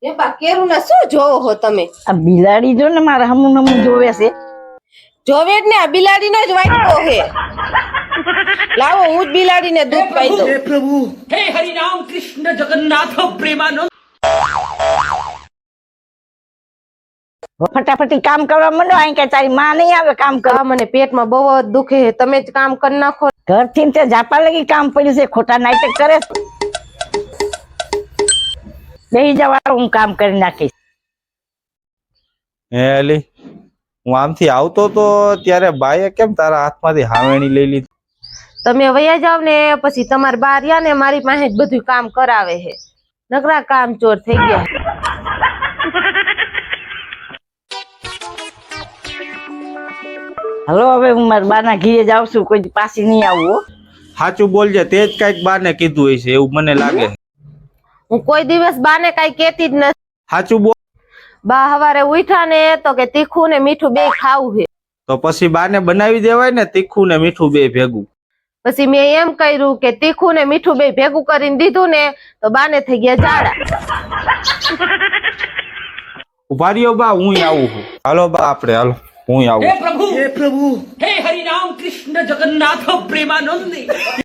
એ બા કેરું ને શું જોવો હો તમે? આ બિલાડી જો ને મારા હમું જોવે છે. જોવે જ ને, આ બિલાડીનો જ વાટકો હે. લાવો હું જ બિલાડીને દૂધ પાઈ દઉં. हे प्रभु हे हरि राम कृष्ण जगन्नाथ प्रेमानंद। ફટાફટી કામ કરવા માંડો. અહીં કે તારી માં નહીં આવે કામ કરવા. આ મને પેટમાં બહુ જ દુખે છે, તમે જ કામ કરી નાખો. ઘરથી તે જાપા લગી કામ પડ્યું છે, ખોટા નાટક કરે છે. બેહી જવા, હું કામ કરી નાખીશ. હે અલી, હું આમથી આવતો તો ત્યારે બાએ કેમ તારા હાથમાંથી હાવેણી લઈ લીધી? તમે વયા જાવ ને પછી તમારા બાર રહ્યા ને મારી પાસે જ બધું કામ કરાવે છે. નકરા કામ ચોર થઈ ગયા. હલો, હવે હું મારા બાના ઘીરે જાઉં છું, કોઈ પાછી નહીં આવું હો. સાચું બોલજે, તે જ કઈક બાને કીધું હશે એવું મને લાગે. હું કોઈ દિવસ બાને કઈ કેતી જ નથી. સાચું બોલ. બા હવારે ઉઠ્યા ને તો કે તીખું ને મીઠું બે ખાવું છે. તો પછી બાને બનાવી દેવાય ને તીખું ને મીઠું બે ભેગું. પછી મેં એમ કર્યું કે તીખું ને મીઠું બે ભેગું કરીને દીધું ને તો બાને થઈ ગયા જાડા. ઉભા રહ્યો બા, હું આવું છું. હાલો બા, આપણે હાલો, હું આવું. हे प्रभु हे हरि राम कृष्ण जगन्नाथ प्रेमानंद।